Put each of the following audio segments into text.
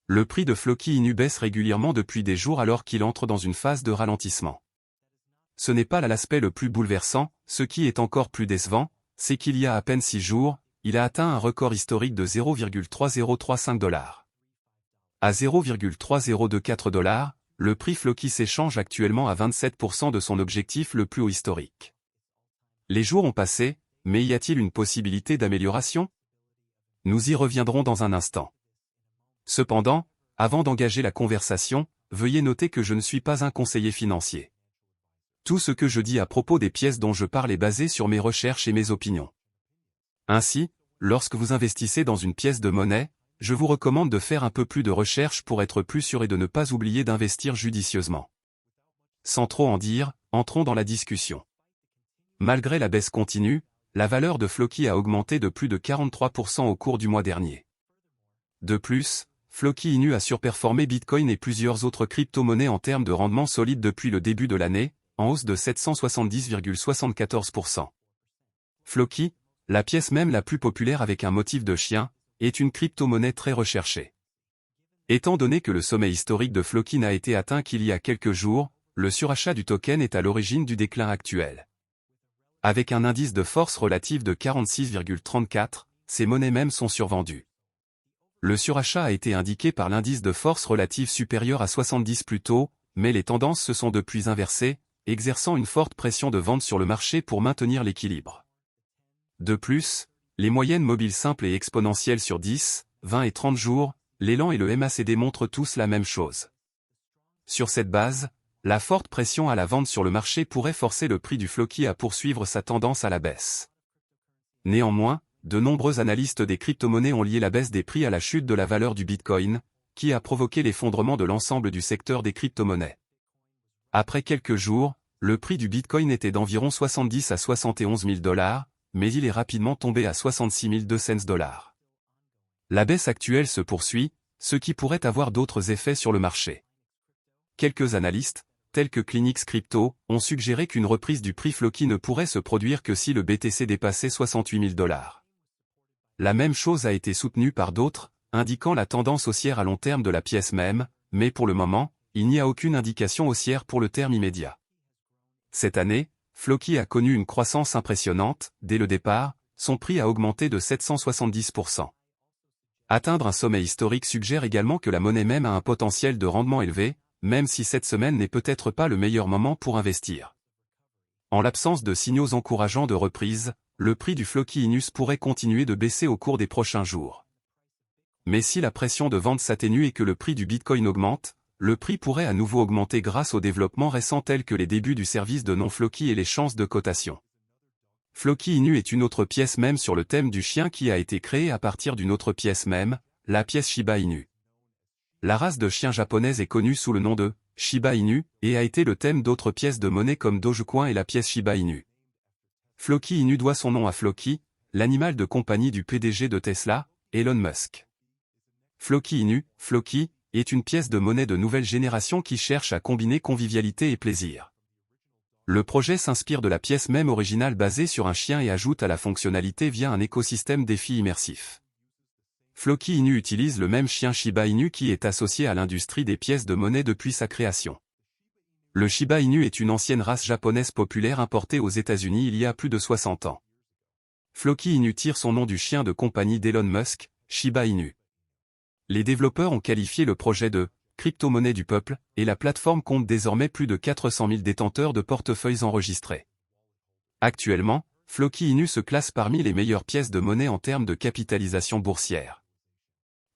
Le prix de Floki Inu baisse régulièrement depuis des jours alors qu'il entre dans une phase de ralentissement. Ce n'est pas là l'aspect le plus bouleversant, ce qui est encore plus décevant, c'est qu'il y a à peine 6 jours, il a atteint un record historique de 0,3035 $. À 0,3024 $, le prix Floki s'échange actuellement à 27% de son objectif le plus haut historique. Les jours ont passé, mais y a-t-il une possibilité d'amélioration? Nous y reviendrons dans un instant. Cependant, avant d'engager la conversation, veuillez noter que je ne suis pas un conseiller financier. Tout ce que je dis à propos des pièces dont je parle est basé sur mes recherches et mes opinions. Ainsi, lorsque vous investissez dans une pièce de monnaie, je vous recommande de faire un peu plus de recherche pour être plus sûr et de ne pas oublier d'investir judicieusement. Sans trop en dire, entrons dans la discussion. Malgré la baisse continue, la valeur de Floki a augmenté de plus de 43% au cours du mois dernier. De plus, Floki Inu a surperformé Bitcoin et plusieurs autres crypto-monnaies en termes de rendement solide depuis le début de l'année, en hausse de 770,74%. Floki, la pièce même la plus populaire avec un motif de chien, est une crypto-monnaie très recherchée. Étant donné que le sommet historique de Floki n'a été atteint qu'il y a quelques jours, le surachat du token est à l'origine du déclin actuel. Avec un indice de force relative de 46,34, ces monnaies mêmes sont survendues. Le surachat a été indiqué par l'indice de force relative supérieur à 70 plus tôt, mais les tendances se sont depuis inversées, exerçant une forte pression de vente sur le marché pour maintenir l'équilibre. De plus, les moyennes mobiles simples et exponentielles sur 10, 20 et 30 jours, l'élan et le MACD montrent tous la même chose. Sur cette base, la forte pression à la vente sur le marché pourrait forcer le prix du Floki à poursuivre sa tendance à la baisse. Néanmoins, de nombreux analystes des crypto-monnaies ont lié la baisse des prix à la chute de la valeur du Bitcoin, qui a provoqué l'effondrement de l'ensemble du secteur des crypto-monnaies. Après quelques jours, le prix du Bitcoin était d'environ 70 à 71 000 $, mais il est rapidement tombé à 66 200 $. La baisse actuelle se poursuit, ce qui pourrait avoir d'autres effets sur le marché. Quelques analystes, tels que Clinix Crypto, ont suggéré qu'une reprise du prix Floki ne pourrait se produire que si le BTC dépassait 68 000 $. La même chose a été soutenue par d'autres, indiquant la tendance haussière à long terme de la pièce même, mais pour le moment, il n'y a aucune indication haussière pour le terme immédiat. Cette année, Floki a connu une croissance impressionnante, dès le départ, son prix a augmenté de 770%. Atteindre un sommet historique suggère également que la monnaie même a un potentiel de rendement élevé, même si cette semaine n'est peut-être pas le meilleur moment pour investir. En l'absence de signaux encourageants de reprise, le prix du Floki Inus pourrait continuer de baisser au cours des prochains jours. Mais si la pression de vente s'atténue et que le prix du Bitcoin augmente, le prix pourrait à nouveau augmenter grâce aux développements récents tels que les débuts du service de non-Floki et les chances de cotation. Floki Inu est une autre pièce même sur le thème du chien qui a été créée à partir d'une autre pièce même, la pièce Shiba Inu. La race de chien japonaise est connue sous le nom de Shiba Inu et a été le thème d'autres pièces de monnaie comme Dogecoin et la pièce Shiba Inu. Floki Inu doit son nom à Floki, l'animal de compagnie du PDG de Tesla, Elon Musk. Floki Inu, Floki, est une pièce de monnaie de nouvelle génération qui cherche à combiner convivialité et plaisir. Le projet s'inspire de la pièce même originale basée sur un chien et ajoute à la fonctionnalité via un écosystème défi immersif. Floki Inu utilise le même chien Shiba Inu qui est associé à l'industrie des pièces de monnaie depuis sa création. Le Shiba Inu est une ancienne race japonaise populaire importée aux États-Unis il y a plus de 60 ans. Floki Inu tire son nom du chien de compagnie d'Elon Musk, Shiba Inu. Les développeurs ont qualifié le projet de « crypto-monnaie du peuple » et la plateforme compte désormais plus de 400 000 détenteurs de portefeuilles enregistrés. Actuellement, Floki Inu se classe parmi les meilleures pièces de monnaie en termes de capitalisation boursière.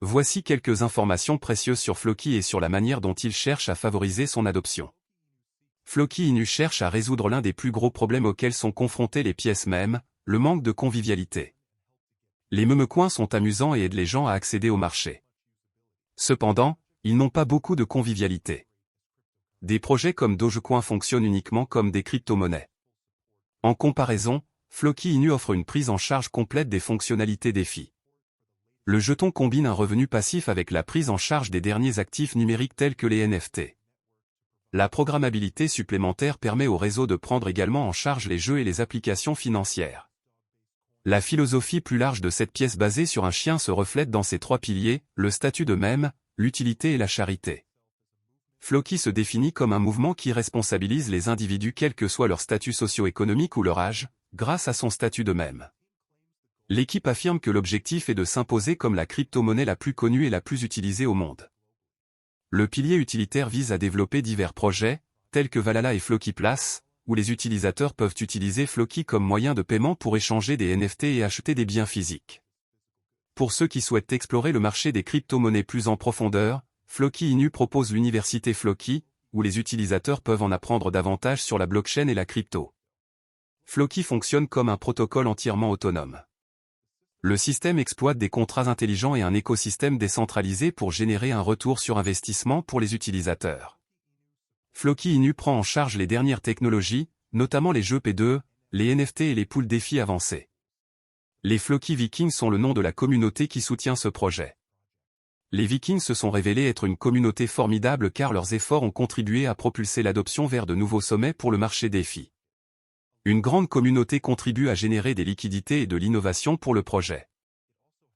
Voici quelques informations précieuses sur Floki et sur la manière dont il cherche à favoriser son adoption. Floki Inu cherche à résoudre l'un des plus gros problèmes auxquels sont confrontées les pièces mêmes, le manque de convivialité. Les memecoins sont amusants et aident les gens à accéder au marché. Cependant, ils n'ont pas beaucoup de convivialité. Des projets comme Dogecoin fonctionnent uniquement comme des crypto-monnaies. En comparaison, Floki Inu offre une prise en charge complète des fonctionnalités défi. Le jeton combine un revenu passif avec la prise en charge des derniers actifs numériques tels que les NFT. La programmabilité supplémentaire permet au réseau de prendre également en charge les jeux et les applications financières. La philosophie plus large de cette pièce basée sur un chien se reflète dans ses trois piliers, le statut de mème, l'utilité et la charité. Floki se définit comme un mouvement qui responsabilise les individus quel que soit leur statut socio-économique ou leur âge, grâce à son statut de même. L'équipe affirme que l'objectif est de s'imposer comme la crypto-monnaie la plus connue et la plus utilisée au monde. Le pilier utilitaire vise à développer divers projets, tels que Valhalla et Floki Place, où les utilisateurs peuvent utiliser Floki comme moyen de paiement pour échanger des NFT et acheter des biens physiques. Pour ceux qui souhaitent explorer le marché des crypto-monnaies plus en profondeur, Floki Inu propose l'université Floki, où les utilisateurs peuvent en apprendre davantage sur la blockchain et la crypto. Floki fonctionne comme un protocole entièrement autonome. Le système exploite des contrats intelligents et un écosystème décentralisé pour générer un retour sur investissement pour les utilisateurs. Floki Inu prend en charge les dernières technologies, notamment les jeux P2, les NFT et les poules défis avancés. Les Floki Vikings sont le nom de la communauté qui soutient ce projet. Les Vikings se sont révélés être une communauté formidable car leurs efforts ont contribué à propulser l'adoption vers de nouveaux sommets pour le marché DeFi. Une grande communauté contribue à générer des liquidités et de l'innovation pour le projet.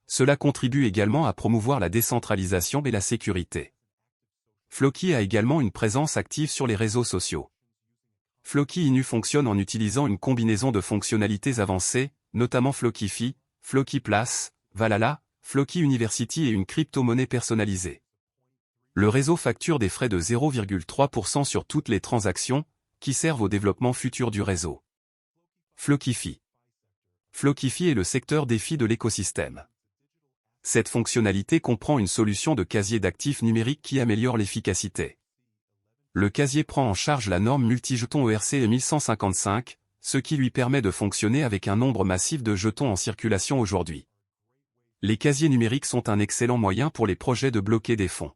Cela contribue également à promouvoir la décentralisation et la sécurité. Floki a également une présence active sur les réseaux sociaux. Floki Inu fonctionne en utilisant une combinaison de fonctionnalités avancées, notamment Flokifi, Floki Place, Valhalla, Floki University et une crypto-monnaie personnalisée. Le réseau facture des frais de 0,3% sur toutes les transactions, qui servent au développement futur du réseau. Flokifi. Flokifi est le secteur DeFi de l'écosystème. Cette fonctionnalité comprend une solution de casier d'actifs numériques qui améliore l'efficacité. Le casier prend en charge la norme multijetons ERC 1155, ce qui lui permet de fonctionner avec un nombre massif de jetons en circulation aujourd'hui. Les casiers numériques sont un excellent moyen pour les projets de bloquer des fonds.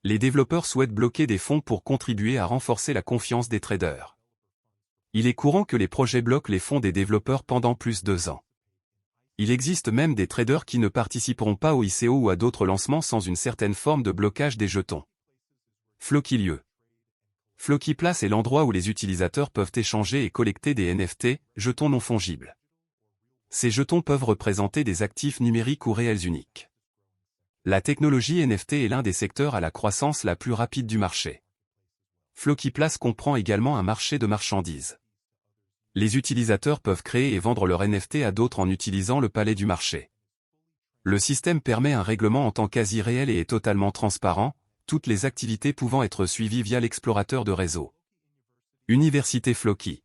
Les développeurs souhaitent bloquer des fonds pour contribuer à renforcer la confiance des traders. Il est courant que les projets bloquent les fonds des développeurs pendant plus de 2 ans. Il existe même des traders qui ne participeront pas au ICO ou à d'autres lancements sans une certaine forme de blocage des jetons. Floki Lieu. Floki Place est l'endroit où les utilisateurs peuvent échanger et collecter des NFT, jetons non fongibles. Ces jetons peuvent représenter des actifs numériques ou réels uniques. La technologie NFT est l'un des secteurs à la croissance la plus rapide du marché. Floki Place comprend également un marché de marchandises. Les utilisateurs peuvent créer et vendre leur NFT à d'autres en utilisant le palais du marché. Le système permet un règlement en temps quasi réel et est totalement transparent, toutes les activités pouvant être suivies via l'explorateur de réseau. Université Floki.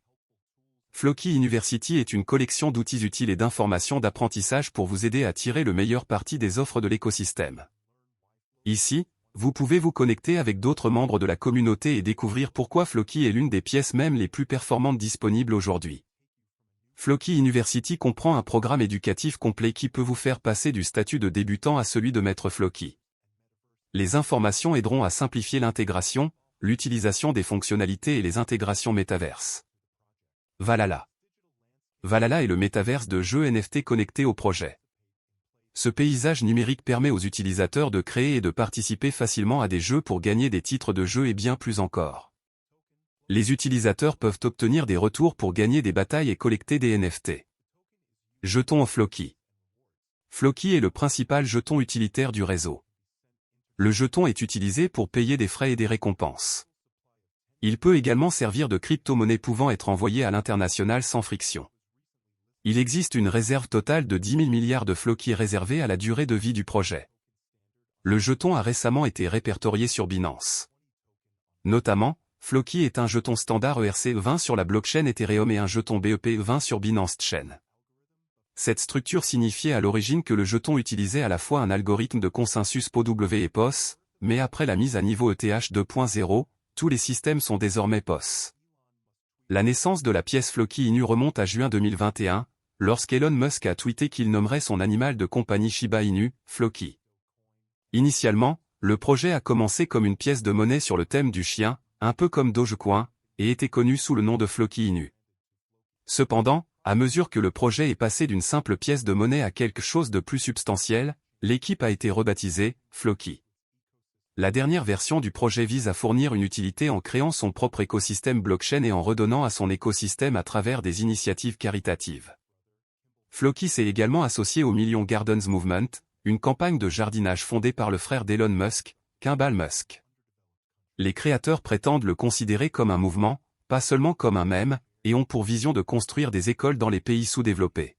Floki University est une collection d'outils utiles et d'informations d'apprentissage pour vous aider à tirer le meilleur parti des offres de l'écosystème. Ici, vous pouvez vous connecter avec d'autres membres de la communauté et découvrir pourquoi Floki est l'une des pièces même les plus performantes disponibles aujourd'hui. Floki University comprend un programme éducatif complet qui peut vous faire passer du statut de débutant à celui de maître Floki. Les informations aideront à simplifier l'intégration, l'utilisation des fonctionnalités et les intégrations métaverses. Valhalla. Valhalla est le métaverse de jeux NFT connectés au projet. Ce paysage numérique permet aux utilisateurs de créer et de participer facilement à des jeux pour gagner des titres de jeu et bien plus encore. Les utilisateurs peuvent obtenir des retours pour gagner des batailles et collecter des NFT. Jetons en Floki. Floki est le principal jeton utilitaire du réseau. Le jeton est utilisé pour payer des frais et des récompenses. Il peut également servir de crypto-monnaie pouvant être envoyée à l'international sans friction. Il existe une réserve totale de 10 000 milliards de Floki réservés à la durée de vie du projet. Le jeton a récemment été répertorié sur Binance. Notamment, Floki est un jeton standard ERC20 sur la blockchain Ethereum et un jeton BEP20 sur Binance Chain. Cette structure signifiait à l'origine que le jeton utilisait à la fois un algorithme de consensus POW et POS, mais après la mise à niveau ETH 2.0, tous les systèmes sont désormais POS. La naissance de la pièce Floki Inu remonte à juin 2021, lorsqu'Elon Musk a tweeté qu'il nommerait son animal de compagnie Shiba Inu, Floki. Initialement, le projet a commencé comme une pièce de monnaie sur le thème du chien, un peu comme Dogecoin, et était connu sous le nom de Floki Inu. Cependant, à mesure que le projet est passé d'une simple pièce de monnaie à quelque chose de plus substantiel, l'équipe a été rebaptisée Floki. La dernière version du projet vise à fournir une utilité en créant son propre écosystème blockchain et en redonnant à son écosystème à travers des initiatives caritatives. Floki s'est également associé au Million Gardens Movement, une campagne de jardinage fondée par le frère d'Elon Musk, Kimball Musk. Les créateurs prétendent le considérer comme un mouvement, pas seulement comme un mème, et ont pour vision de construire des écoles dans les pays sous-développés.